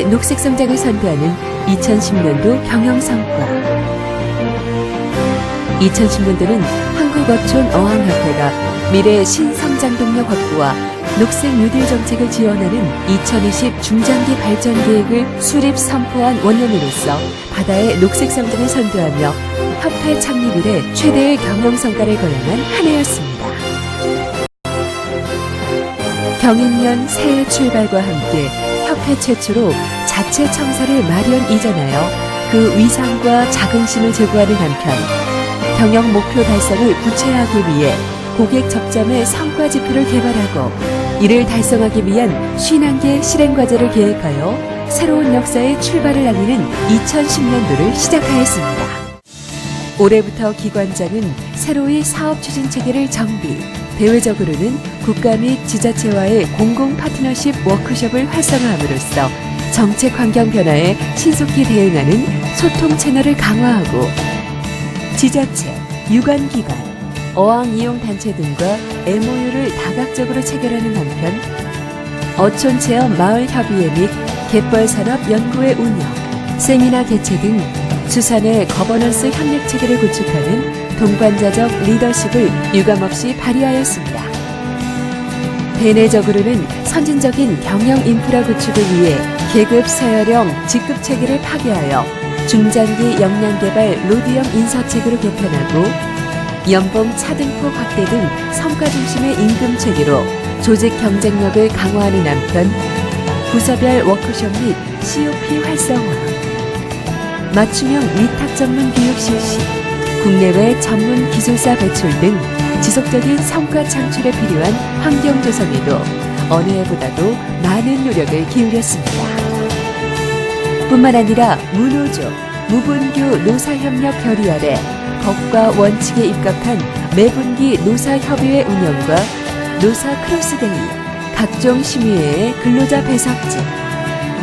바다의 녹색 성장을 선도하는 2010년도 경영성과. 2010년도는 한국어촌어항협회가 미래 신성장 동력 확보와 녹색 뉴딜 정책을 지원하는 2020 중장기 발전 계획을 수립 선포한 원년으로서 바다의 녹색 성장을 선도하며 협회 창립 이래 최대의 경영 성과를 거행한 한 해였습니다. 경인년 새해 출발과 함께 협회 최초로 자체 청사를 마련 이전하여 그 위상과 자긍심을 제고하는 한편 경영 목표 달성을 구체화하기 위해 고객 접점의 성과 지표를 개발하고 이를 달성하기 위한 51개 실행 과제를 계획하여 새로운 역사의 출발을 알리는 2010년도를 시작하였습니다. 올해부터 기관장은 새로이 사업 추진 체계를 정비, 대외적으로는 국가 및 지자체와의 공공 파트너십 워크숍을 활성화함으로써 정책 환경 변화에 신속히 대응하는 소통 채널을 강화하고 지자체, 유관기관, 어항이용단체 등과 MOU를 다각적으로 체결하는 한편 어촌체험 마을협의회 및 갯벌산업연구회 운영, 세미나 개최 등 수산의 거버넌스 협력체계를 구축하는 동반자적 리더십을 유감없이 발휘하였습니다. 대내적으로는 선진적인 경영 인프라 구축을 위해 계급 서열형 직급체계를 파괴하여 중장기 역량개발 로드형 인사체계로 개편하고 연봉 차등폭 확대 등 성과 중심의 임금 체계로 조직 경쟁력을 강화하는 한편 부서별 워크숍 및 COP 활성화, 맞춤형 위탁 전문 교육 실시, 국내외 전문 기술사 배출 등 지속적인 성과 창출에 필요한 환경 조성에도 어느 해보다도 많은 노력을 기울였습니다. 뿐만 아니라 무노조, 무분교 노사협력 결의 아래 법과 원칙에 입각한 매분기 노사협의회 운영과 노사 크로스데이, 각종 심의회의 근로자 배석제,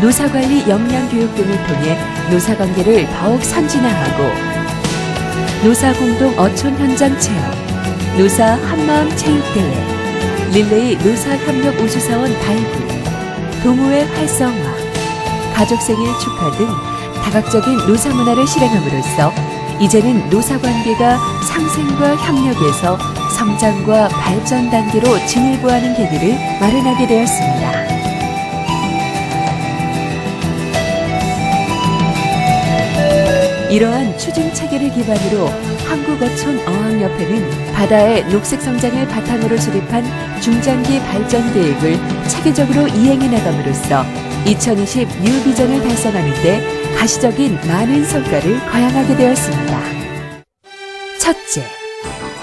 노사관리 역량교육 등을 통해 노사관계를 더욱 선진화하고 노사공동 어촌 현장 체험, 노사 한마음 체육대회, 릴레이 노사협력 우수사원 발굴, 동호회 활성화, 가족생일 축하 등 다각적인 노사문화를 실행함으로써 이제는 노사관계가 상생과 협력에서 성장과 발전 단계로 진일보하는 계기를 마련하게 되었습니다. 이러한 추진 체계를 기반으로 한국어촌어항협회는 바다의 녹색 성장을 바탕으로 수립한 중장기 발전 계획을 체계적으로 이행해 나감으로써 2020 뉴비전을 달성하는 데 가시적인 많은 성과를 거양하게 되었습니다. 첫째,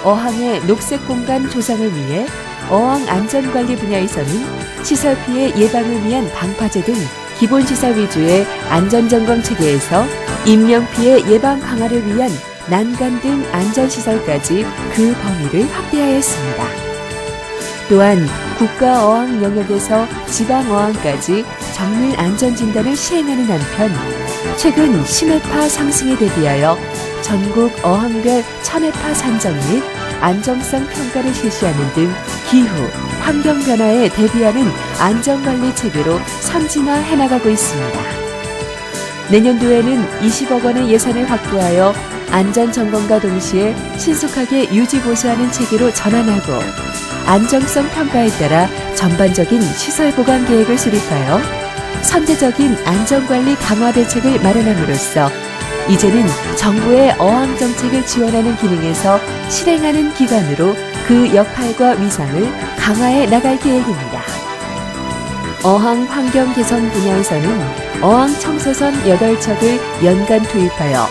어항의 녹색 공간 조성을 위해 어항 안전관리 분야에서는 시설 피해 예방을 위한 방파제 등 기본시설 위주의 안전점검 체계에서 인명피해 예방 강화를 위한 난간 등 안전시설까지 그 범위를 확대하였습니다. 또한 국가어항 영역에서 지방어항까지 정밀 안전진단을 시행하는 한편 최근 심해파 상승에 대비하여 전국 어항별 천해파 산정 및 안정성 평가를 실시하는 등 기후, 환경 변화에 대비하는 안전관리 체계로 선진화해 나가고 있습니다. 내년도에는 20억 원의 예산을 확보하여 안전점검과 동시에 신속하게 유지보수하는 체계로 전환하고 안정성 평가에 따라 전반적인 시설 보강 계획을 수립하여 선제적인 안전관리 강화 대책을 마련함으로써 이제는 정부의 어항 정책을 지원하는 기능에서 실행하는 기관으로 그 역할과 위상을 강화해 나갈 계획입니다. 어항 환경 개선 분야에서는 어항 청소선 8척을 연간 투입하여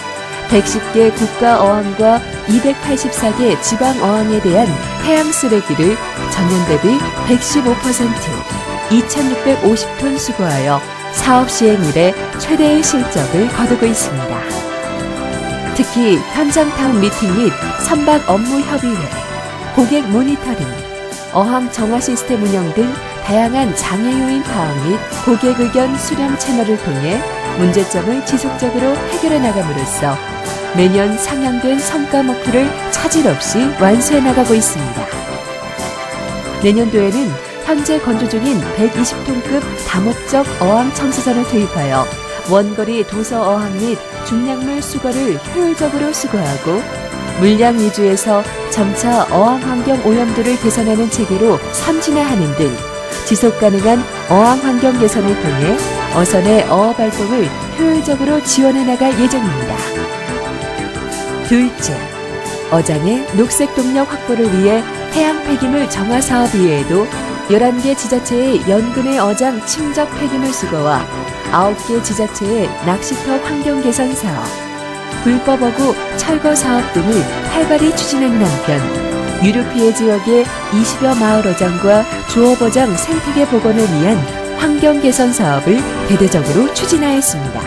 110개 국가 어항과 284개 지방 어항에 대한 해양 쓰레기를 전년 대비 115%, 2,650톤 수거하여 사업 시행 이래 최대의 실적을 거두고 있습니다. 특히 현장타운 미팅 및 선박 업무 협의회, 고객 모니터링, 어항 정화 시스템 운영 등 다양한 장애 요인 파악 및 고객 의견 수렴 채널을 통해 문제점을 지속적으로 해결해 나감으로써 매년 상향된 성과 목표를 차질 없이 완수해 나가고 있습니다. 내년도에는 현재 건조 중인 120톤급 다목적 어항 청소전을 투입하여 원거리 도서 어항 및 중량물 수거를 효율적으로 수거하고 물량 위주에서 점차 어항 환경 오염도를 개선하는 체계로 선진화하는 등 지속 가능한 어항 환경 개선을 통해 어선의 어업 활동을 효율적으로 지원해 나갈 예정입니다. 둘째, 어장의 녹색 동력 확보를 위해 해양 폐기물 정화 사업 이외에도 11개 지자체의 연근해 어장 침적 폐기물 수거와 9개 지자체의 낚시터 환경 개선 사업, 불법 어구 철거 사업 등을 활발히 추진하는 한편 유류 피해 지역의 20여 마을 어장과 조업 어장 생태계 복원을 위한 환경 개선 사업을 대대적으로 추진하였습니다.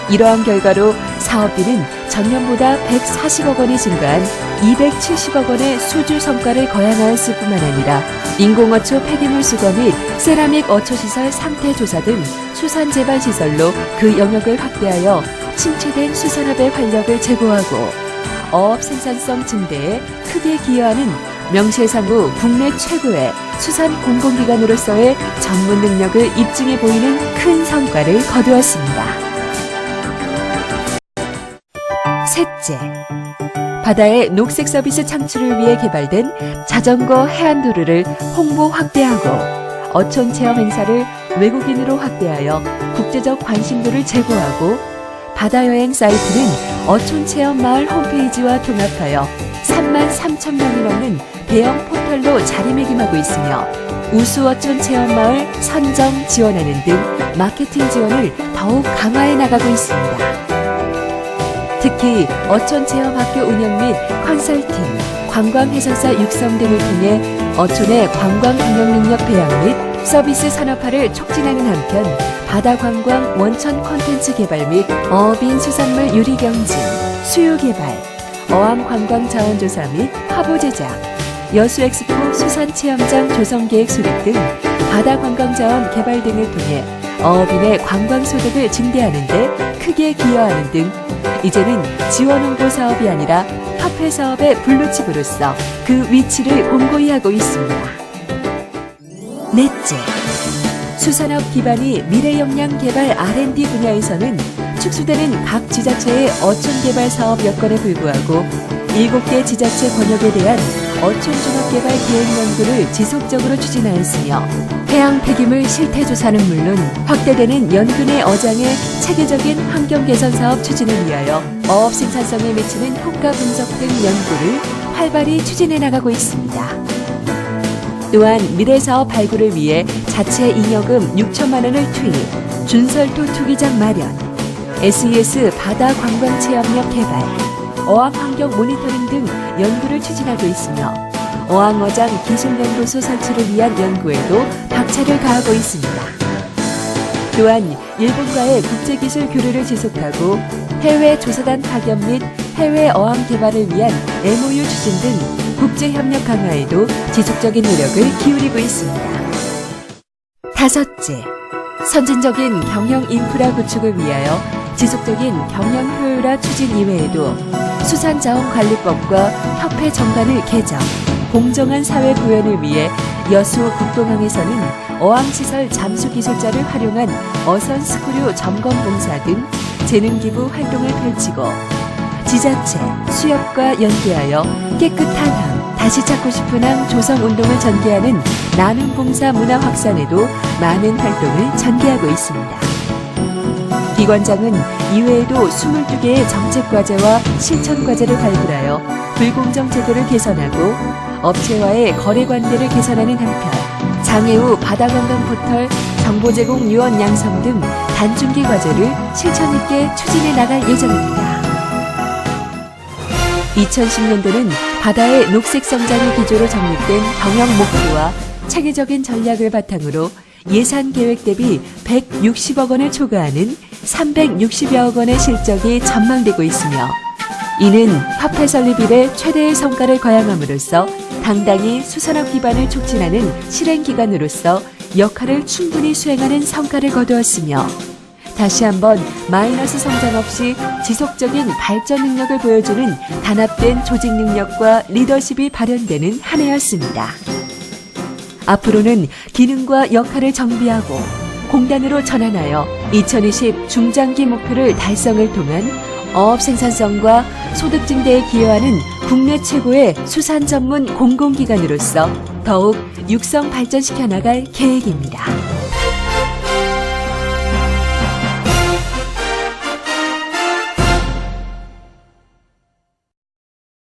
이러한 결과로 사업비는 전년보다 140억 원이 증가한 270억 원의 수주 성과를 거양하였을 뿐만 아니라 인공어초 폐기물 수거 및 세라믹 어초시설 상태 조사 등 수산 재반 시설로 그 영역을 확대하여 침체된 수산업의 활력을 제고하고 어업 생산성 증대에 크게 기여하는 명실상부 국내 최고의 수산 공공기관으로서의 전문 능력을 입증해 보이는 큰 성과를 거두었습니다. 셋째, 바다의 녹색 서비스 창출을 위해 개발된 자전거 해안도로를 홍보 확대하고 어촌 체험 행사를 외국인으로 확대하여 국제적 관심도를 제고하고 바다여행 사이트는 어촌체험마을 홈페이지와 통합하여 3만 3천 명이 넘는 대형 포털로 자리매김하고 있으며 우수어촌체험마을 선정 지원하는 등 마케팅 지원을 더욱 강화해 나가고 있습니다. 특히 어촌체험학교 운영 및 컨설팅, 관광해설사 육성 등을 통해 어촌의 관광 경영 능력 배양 및 서비스 산업화를 촉진하는 한편 바다관광 원천 콘텐츠 개발 및 어업인 수산물 유리 경진, 수요 개발, 어암 관광 자원 조사 및 화보 제작, 여수 엑스포 수산 체험장 조성 계획 수립 등 바다관광 자원 개발 등을 통해 어업인의 관광 소득을 증대하는 데 크게 기여하는 등 이제는 지원 홍보 사업이 아니라 협회 사업의 블루칩으로서 그 위치를 공고히 하고 있습니다. 넷째, 수산업 기반이 미래 역량 개발 R&D 분야에서는 축소되는 각 지자체의 어촌 개발 사업 여건에 불구하고 7개 지자체 권역에 대한 어촌 종합개발 계획 연구를 지속적으로 추진하였으며 해양 폐기물 실태 조사는 물론 확대되는 연근해 어장의 체계적인 환경 개선 사업 추진을 위하여 어업 생산성에 미치는 효과 분석 등 연구를 활발히 추진해 나가고 있습니다. 또한 미래사업 발굴을 위해 자체 잉여금 6천만 원을 투입, 준설토 투기장 마련, SES 바다 관광 체험역 개발, 어항 환경 모니터링 등 연구를 추진하고 있으며 어항어장 기술연구소 설치를 위한 연구에도 박차를 가하고 있습니다. 또한 일본과의 국제기술 교류를 지속하고 해외 조사단 파견 및 해외 어항 개발을 위한 MOU 추진 등 국제협력 강화에도 지속적인 노력을 기울이고 있습니다. 다섯째, 선진적인 경영 인프라 구축을 위하여 지속적인 경영 효율화 추진 이외에도 수산자원관리법과 협회 정관을 개정, 공정한 사회 구현을 위해 여수 국동항에서는 어항시설 잠수기술자를 활용한 어선 스크류 점검 봉사 등 재능기부 활동을 펼치고 지자체, 수협과 연계하여 깨끗한 항, 다시 찾고 싶은 항 조성운동을 전개하는 나눔봉사 문화 확산에도 많은 활동을 전개하고 있습니다. 기관장은 이외에도 22개의 정책과제와 실천과제를 발굴하여 불공정 제도를 개선하고 업체와의 거래관계를 개선하는 한편 장애우 바다관광 포털 정보 제공 유언 양성 등 단중기 과제를 실천 있게 추진해 나갈 예정입니다. 2010년도는 바다의 녹색 성장의 기조로 정립된 경영 목표와 체계적인 전략을 바탕으로 예산 계획 대비 160억 원을 초과하는 360여억 원의 실적이 전망되고 있으며 이는 협회 설립 이래 최대의 성과를 거양함으로써 당당히 수산업 기반을 촉진하는 실행기관으로서 역할을 충분히 수행하는 성과를 거두었으며 다시 한번 마이너스 성장 없이 지속적인 발전 능력을 보여주는 단합된 조직 능력과 리더십이 발현되는 한 해였습니다. 앞으로는 기능과 역할을 정비하고 공단으로 전환하여 2020 중장기 목표를 달성을 통한 어업 생산성과 소득 증대에 기여하는 국내 최고의 수산 전문 공공기관으로서 더욱 육성 발전시켜 나갈 계획입니다.